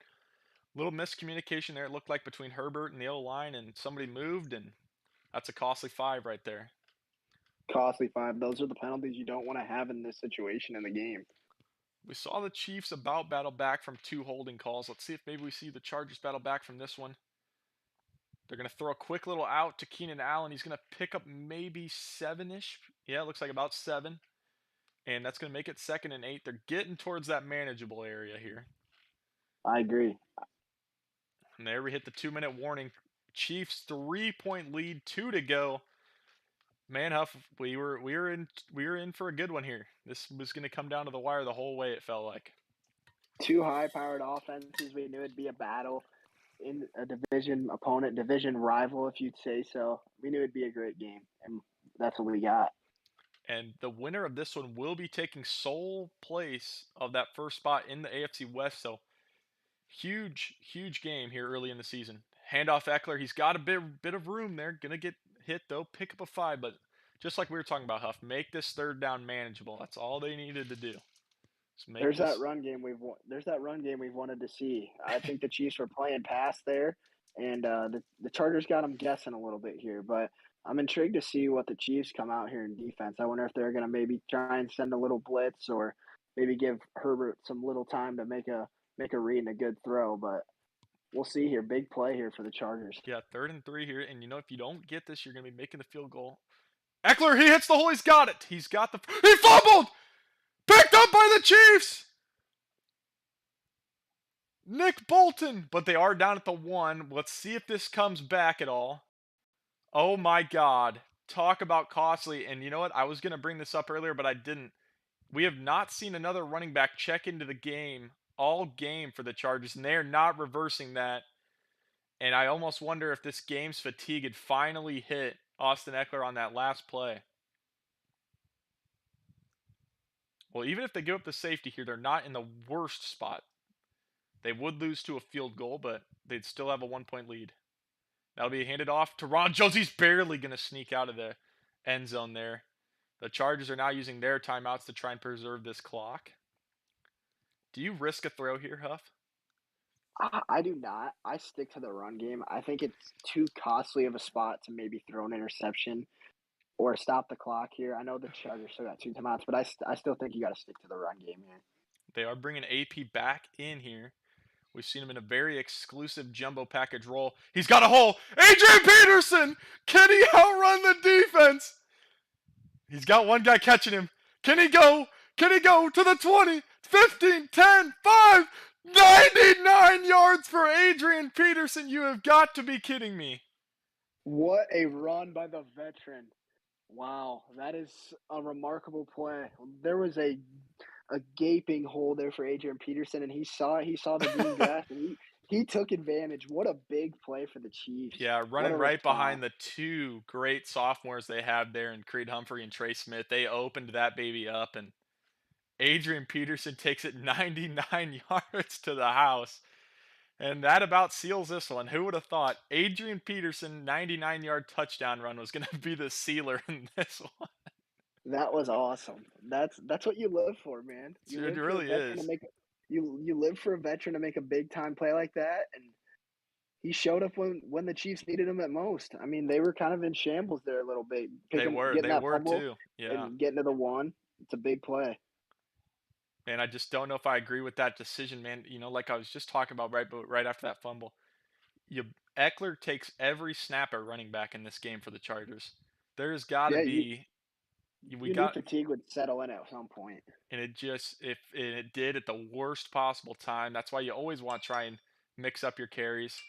Little miscommunication there, it looked like, between Herbert and the O-line, and somebody moved, and that's a costly 5 right there. Costly 5. Those are the penalties you don't want to have in this situation in the game. We saw the Chiefs about battle back from 2 holding calls. Let's see if maybe we see the Chargers battle back from this one. They're going to throw a quick little out to Keenan Allen. He's going to pick up maybe 7-ish. Yeah, it looks like about 7. And that's going to make it 2nd and 8. They're getting towards that manageable area here. I agree. And there we hit the 2-minute warning. Chiefs 3-point lead, 2 to go. Man, Huff, we were in for a good one here. This was going to come down to the wire the whole way, it felt like. 2 high-powered offenses. We knew it'd be a battle in a division opponent, division rival, if you'd say so. We knew it'd be a great game, and that's what we got. And the winner of this one will be taking sole place of that first spot in the AFC West. So huge game here early in the season. Handoff Eckler. He's got a bit of room there. Gonna get hit though. Pick up a 5, but just like we were talking about, Huff, make this third down manageable. That's all they needed to do. There's that run game we've wanted to see. I think the Chiefs were playing past there, and the Chargers got them guessing a little bit here. But I'm intrigued to see what the Chiefs come out here in defense. I wonder if they're going to maybe try and send a little blitz, or maybe give Herbert some little time to make a read and a good throw. But we'll see here. Big play here for the Chargers. Yeah, 3rd and 3 here. And if you don't get this, you're gonna be making the field goal. Eckler, he hits the hole. He's got it. He fumbled. Picked up by the Chiefs. Nick Bolton. But they are down at the 1. Let's see if this comes back at all. Oh my God. Talk about costly. And you know what? I was going to bring this up earlier, but I didn't. We have not seen another running back check into the game all game for the Chargers, and they're not reversing that. And I almost wonder if this game's fatigue had finally hit Austin Eckler on that last play. Well, even if they give up the safety here, they're not in the worst spot. They would lose to a field goal, but they'd still have a 1 point lead. That'll be handed off to Ron Jones. He's barely going to sneak out of the end zone there. The Chargers are now using their timeouts to try and preserve this clock. Do you risk a throw here, Huff? I do not. I stick to the run game. I think it's too costly of a spot to maybe throw an interception or stop the clock here. I know the Chargers still got 2 timeouts, but I still think you gotta stick to the run game here. They are bringing AP back in here. We've seen him in a very exclusive jumbo package role. He's got a hole. Adrian Peterson! Can he outrun the defense? He's got one guy catching him. Can he go? Can he go to the 20, 15, 10, 5, 99 yards for Adrian Peterson? You have got to be kidding me. What a run by the veteran. Wow, that is a remarkable play. There was a gaping hole there for Adrian Peterson, and he saw the green grass, and he took advantage. What a big play for the Chiefs. Yeah, What running a right behind response. the two great sophomores they have there in Creed Humphrey and Trey Smith. They opened that baby up, and Adrian Peterson takes it 99 yards to the house. And that about seals this one. Who would have thought Adrian Peterson 99-yard touchdown run was going to be the sealer in this one? That was awesome. That's what you live for, man. You It live for a really veteran to is. make you live for a veteran to make a big time play like that, and he showed up when the Chiefs needed him at most. I mean, they were kind of in shambles there a little bit, They picking were. getting They that were fumble too. Yeah. and getting to the one. It's a big play. And I just don't know if I agree with that decision, man. Like I was just talking about right after that fumble. You Eckler takes every snap at running back in this game for the Chargers. There's got to Yeah, be we you knew got fatigue would settle in at some point. and it just if and it did at the worst possible time. That's why you always want to try and mix up your carries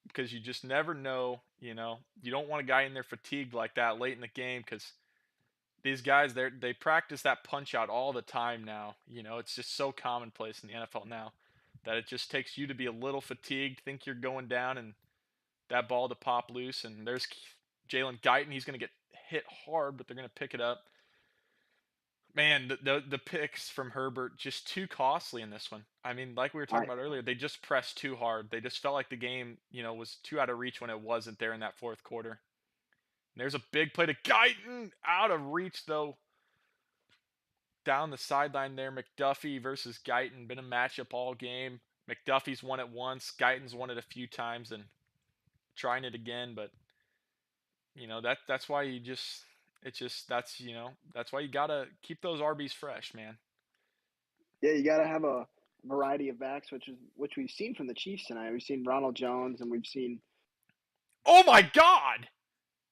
because you just never know. You don't want a guy in there fatigued like that late in the game because these guys they practice that punch out all the time now. It's just so commonplace in the NFL now that it just takes you to be a little fatigued, think you're going down, and that ball to pop loose. And there's Jalen Guyton. He's going to get hit hard, but they're going to pick it up. Man, the picks from Herbert just too costly in this one. I mean, like we were talking I about earlier, they just pressed too hard. They just felt like the game, was too out of reach when it wasn't there in that fourth quarter. And there's a big play to Guyton, out of reach though. Down the sideline there, McDuffie versus Guyton, been a matchup all game. McDuffie's won it once, Guyton's won it a few times, and trying it again, but that's why you just it's just that's why you gotta keep those RBs fresh, man. Yeah, you gotta have a variety of backs, which we've seen from the Chiefs tonight. We've seen Ronald Jones, and we've seen Oh my God!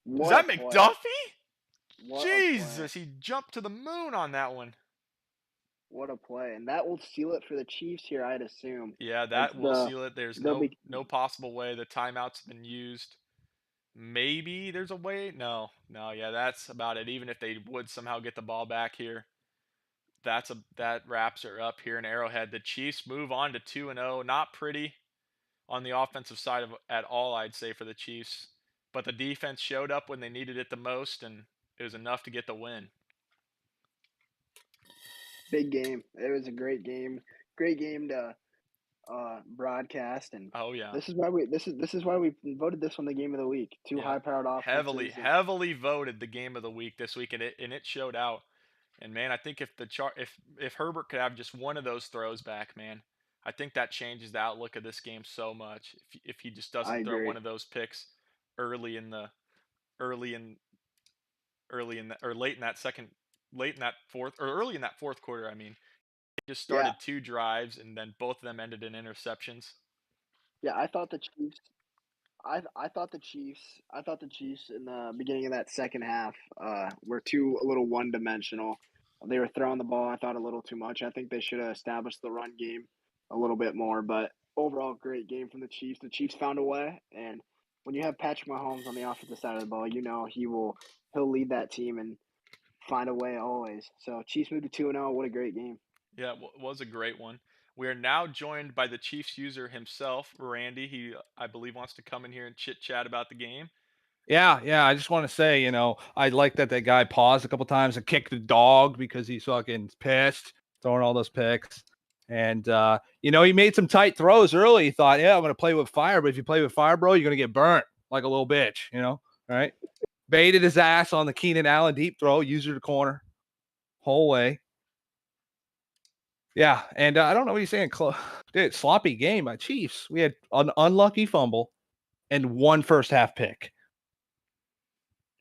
Is what a that play. McDuffie? What a play. Jesus, he jumped to the moon on that one. What a play. And that will seal it for the Chiefs here, I'd assume. Yeah, As that will seal it. There's they'll be no possible way the timeout's been used. Maybe there's a way. No, yeah, that's about it. Even if they would somehow get the ball back here, that wraps her up here in Arrowhead. The Chiefs move on to 2-0. Not pretty on the offensive side of at all, I'd say, for the Chiefs. But the defense showed up when they needed it the most, and it was enough to get the win. big game. It was a great game. Great game to broadcast, and Oh yeah. this is why we voted this one the game of the week. Two Yeah, high-powered heavily, offenses, and heavily voted the game of the week this week, and it showed out. And man, I think if Herbert could have just one of those throws back, man, I think that changes the outlook of this game so much. If he just I doesn't throw agree. one of those picks early in the early in early in the or late in that fourth or early in that fourth quarter, I mean, he just Yeah, started two drives and then both of them ended in interceptions. yeah. I thought the Chiefs in the beginning of that second half were too a little one-dimensional. They were throwing the ball, I thought, a little too much. I think they should have established the run game a little bit more. But overall, great game from the Chiefs. The Chiefs found a way, and when you have Patrick Mahomes on the offensive side of the ball, you know he'll lead that team and find a way always. So Chiefs moved to 2-0. What a great game. Yeah, it was a great one. We are now joined by the Chiefs user himself, Randy. He, I believe, wants to come in here and chit chat about the game. Yeah, yeah. I just want to say, I like that guy paused a couple times and kicked the dog because he's fucking pissed, throwing all those picks. And he made some tight throws early. He thought, yeah, I'm going to play with fire, but if you play with fire, bro, you're going to get burnt like a little bitch. Right? Baited his ass on the Keenan Allen deep throw, user to corner, whole way. Yeah, and I don't know what you're saying. Dude, sloppy game by Chiefs. We had an unlucky fumble and one first half pick.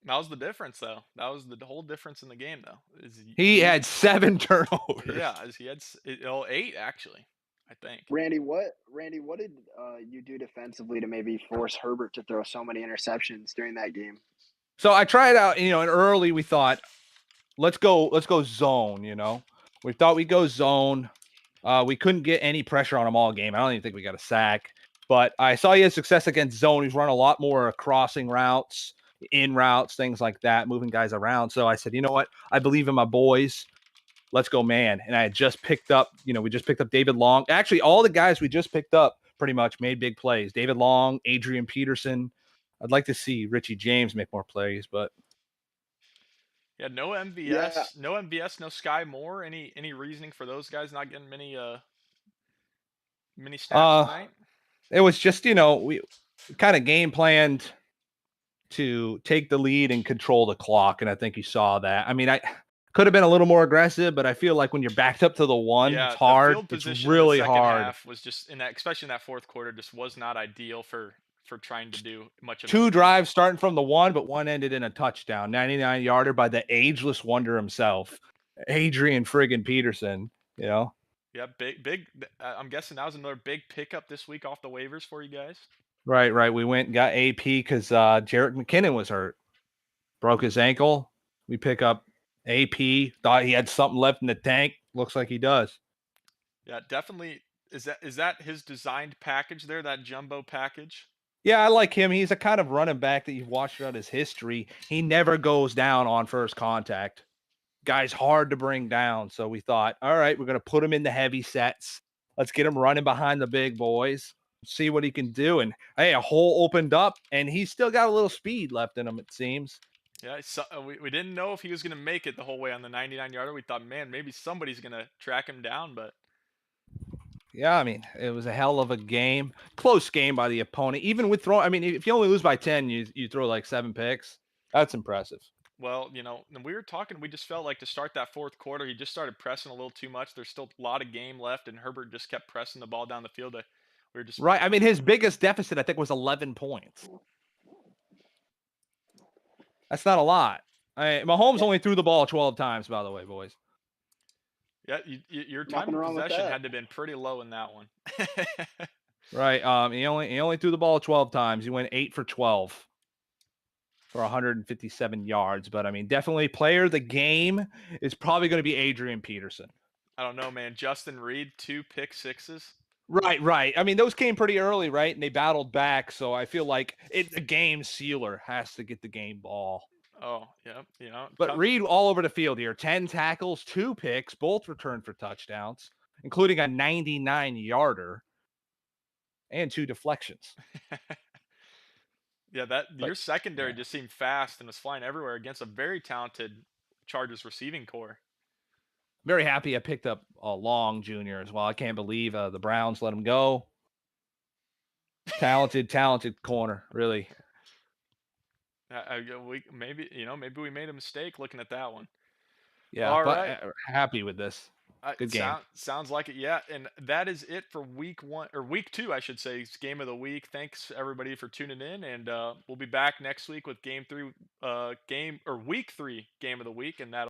That was the difference, though. That was the whole difference in the game, though. Is He had 7 turnovers. yeah, as he had 8 actually, I think. Randy, what did you do defensively to maybe force Herbert to throw so many interceptions during that game? So I tried out, and early we thought, let's go zone. We thought we'd go zone. We couldn't get any pressure on him all game. I don't even think we got a sack. But I saw he had success against zone. He's run a lot more crossing routes, in routes, things like that, moving guys around. So I said, you know what? I believe in my boys. Let's go, man. And I had just picked up, we just picked up David Long. Actually, all the guys we just picked up pretty much made big plays. David Long, Adrian Peterson. I'd like to see Richie James make more plays, but Yeah, no Yeah, MVS, no MVS, no Sky Moore. Any reasoning for those guys not getting many snaps uh tonight? it was just, we kind of game planned to take the lead and control the clock. And I think you saw that. I mean, I could have been a little more aggressive, but I feel like when you're backed up to the one, it's Yeah, the hard. field It's position in the really second hard. half was just in that, especially in that fourth quarter, just was not ideal for trying to do much of Two anything. drives starting from the one, but one ended in a touchdown, 99 yarder by the ageless wonder himself, Adrian friggin' Peterson. You know, Yeah, big. I'm guessing that was another big pickup this week off the waivers for you guys. right. We went and got AP because Jarrett McKinnon was hurt, broke his ankle. We pick up AP. Thought he had something left in the tank. Looks like he does. Yeah, definitely. Is that his designed package there? That jumbo package? Yeah, I like him. He's a kind of running back that you've watched throughout his history. He never goes down on first contact. Guy's hard to bring down. So we thought, all right, we're going to put him in the heavy sets. Let's get him running behind the big boys, see what he can do. And hey, a hole opened up, and he's still got a little speed left in him, it seems. Yeah, so, we didn't know if he was going to make it the whole way on the 99 yarder. We thought, man, maybe somebody's going to track him down, but Yeah, I mean, it was a hell of a game. Close game by the opponent. Even with throwing, I mean, if you only lose by 10, you throw like 7 picks. That's impressive. well, and we were talking. We just felt like to start that fourth quarter, he just started pressing a little too much. There's still a lot of game left, and Herbert just kept pressing the ball down the field. We were just Right. I mean, his biggest deficit, I think, was 11 points. That's not a lot. Mahomes yeah, only threw the ball 12 times, by the way, boys. yeah. Your time nothing of wrong with possession that. had to have been pretty low in that one. Right. He only threw the ball 12 times. He went 8 for 12 for 157 yards. But I mean, definitely player of the game is probably going to be Adrian Peterson. I don't know, man. Justin Reed, 2 pick sixes. Right. I mean, those came pretty early, right? And they battled back. So I feel like the game sealer has to get the game ball. Oh, yeah. But Reed all over the field here. 10 tackles, 2 picks, both returned for touchdowns, including a 99 yarder and 2 deflections. Yeah, that But your secondary yeah, just seemed fast and was flying everywhere against a very talented Chargers receiving core. very happy I picked up Long Jr. as well. I can't believe the Browns let him go. Talented corner, really. We maybe we made a mistake looking at that one. Yeah, All but right. happy with this. Good game. Sounds like it. Yeah, and that is it for week 1 or week 2, I should say. It's game of the week. Thanks everybody for tuning in, and we'll be back next week with week 3 game of the week, and that.